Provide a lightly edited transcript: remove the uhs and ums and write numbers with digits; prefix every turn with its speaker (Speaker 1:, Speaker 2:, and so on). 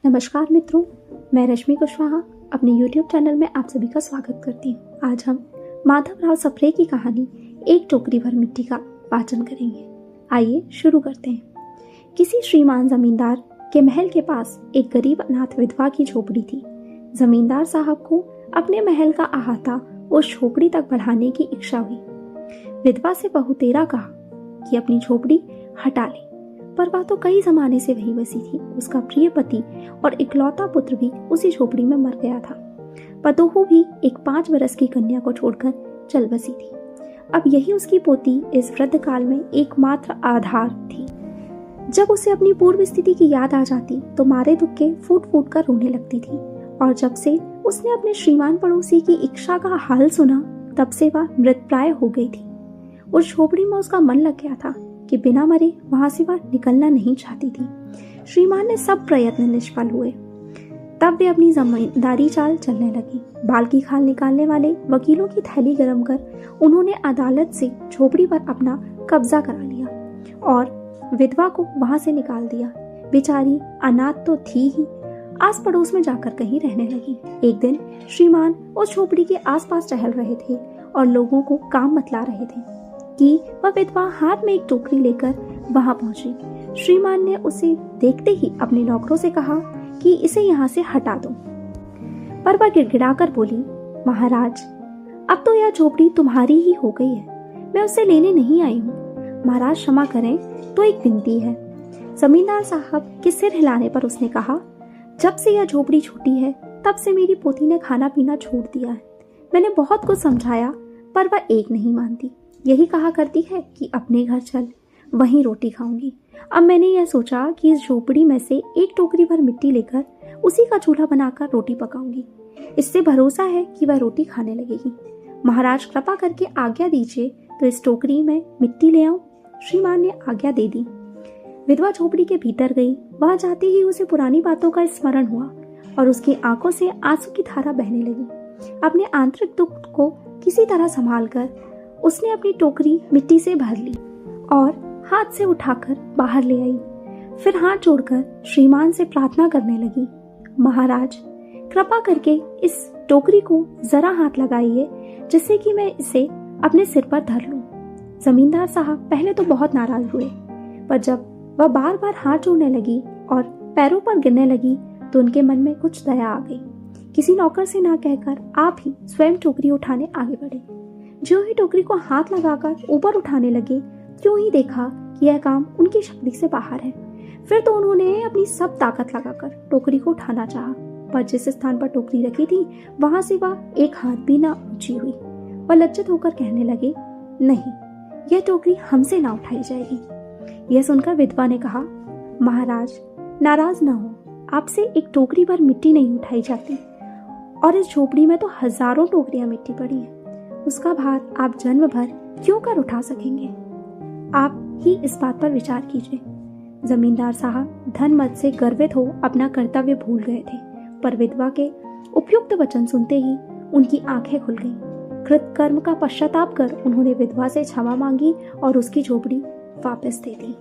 Speaker 1: नमस्कार मित्रों, मैं रश्मि कुशवाहा अपने YouTube चैनल में आप सभी का स्वागत करती हूँ। आज हम माधवराव सप्रे की कहानी एक टोकरी भर मिट्टी का वाचन करेंगे। आइए शुरू करते हैं। किसी श्रीमान जमींदार के महल के पास एक गरीब अनाथ विधवा की झोपड़ी थी। जमींदार साहब को अपने महल का अहाता उस झोपड़ी तक बढ़ाने की इच्छा हुई। विधवा से बहुतेरा कहा कि अपनी झोपड़ी हटा ले, पर वह तो कई जमाने से वहीं बसी थी। उसका प्रिय पति और इकलौता पुत्र भी उसी झोपड़ी में मर गया था। पतोहू भी एक 5 बरस की कन्या को छोड़कर चल बसी थी। अब यही उसकी पोती इस वृद्ध काल में एकमात्र आधार थी। जब उसे अपनी पूर्व स्थिति की याद आ जाती तो मारे दुख के फूट फूट कर रोने लगती थी। और जब से उसने अपने श्रीमान पड़ोसी की इच्छा का हाल सुना, तब से वह मृतप्राय हो गई थी। उस झोपड़ी में उसका मन लग गया था कि बिना मरे वहां से वह निकलना नहीं चाहती थी। श्रीमान ने सब प्रयत्न निष्फल हुए। तब वे अपनी जमींदारी चाल चलने लगी। बाल की खाल निकालने वाले वकीलों की थैली गरम कर उन्होंने अदालत से झोपड़ी पर अपना कब्जा करा लिया और विधवा को वहां से निकाल दिया। बेचारी अनाथ तो थी ही, आस पड़ोस में जाकर कहीं रहने लगी। एक दिन श्रीमान उस झोपड़ी के आसपास टहल रहे थे और लोगों को काम बतला रहे थे कि वह विधवा हाथ में एक टोकरी लेकर वहां पहुंची। श्रीमान ने उसे देखते ही अपने नौकरों से कहा कि इसे यहाँ से हटा दो, पर वह गिड़गिड़ाकर बोली, महाराज, अब तो यह झोपड़ी तुम्हारी ही हो गई है, मैं उसे लेने नहीं आई हूँ। महाराज क्षमा करें, तो एक विनती है। जमींदार साहब के सिर हिलाने पर उसने कहा, जब से यह झोपड़ी छूटी है तब से मेरी पोती ने खाना पीना छोड़ दिया है। मैंने बहुत कुछ समझाया, पर वह एक नहीं मानती। यही कहा करती है कि अपने घर चल, वहीं रोटी खाऊंगी। अब मैंने यह सोचा कि इस झोपड़ी में से एक टोकरी भर मिट्टी लेकर उसी का चूल्हा बनाकर रोटी पकाऊंगी। इससे भरोसा है कि वह रोटी खाने लगेगी। महाराज कृपा करके आज्ञा दीजिए तो इस टोकरी में मिट्टी ले आऊं। श्रीमान ने आज्ञा दे दी। विधवा झोपड़ी के भीतर गई। वहां जाते ही उसे पुरानी बातों का स्मरण हुआ और उसकी आंखों से आंसू की धारा बहने लगी। अपने आंतरिक दुख को किसी तरह संभाल कर उसने अपनी टोकरी मिट्टी से भर ली और हाथ से उठाकर बाहर ले आई। फिर हाथ जोड़कर श्रीमान से प्रार्थना करने लगी, महाराज, कृपा करके इस टोकरी को जरा हाथ लगाइए, जिससे कि मैं इसे अपने सिर पर धर लूं। जमींदार साहब पहले तो बहुत नाराज हुए, पर जब वह बार बार हाथ जोड़ने लगी और पैरों पर गिरने लगी तो उनके मन में कुछ दया आ गई। किसी नौकर से ना कहकर आप ही स्वयं टोकरी उठाने आगे बढ़े। जो ही टोकरी को हाथ लगाकर ऊपर उठाने लगे, क्यों ही देखा कि यह काम उनकी शक्ति से बाहर है। फिर तो उन्होंने अपनी सब ताकत लगाकर टोकरी को उठाना चाहा, पर जिस स्थान पर टोकरी रखी थी वहां से वह एक हाथ भी ना ऊंची हुई। वह लज्जित होकर कहने लगे, नहीं, यह टोकरी हमसे ना उठाई जाएगी। यह सुनकर विधवा ने कहा, महाराज, नाराज ना हो, आपसे एक टोकरी भर मिट्टी नहीं उठाई जाती, और इस झोपड़ी में तो हजारों टोकरियां मिट्टी पड़ी है। उसका भार आप जन्म भर क्यों कर उठा सकेंगे? आप ही इस बात पर विचार कीजिए। जमींदार साहब धन मद से गर्वित हो अपना कर्तव्य भूल गए थे, पर विधवा के उपयुक्त वचन सुनते ही उनकी आंखें खुल गईं। कृत कर्म का पश्चाताप कर उन्होंने विधवा से क्षमा मांगी और उसकी झोपड़ी वापस दे दी।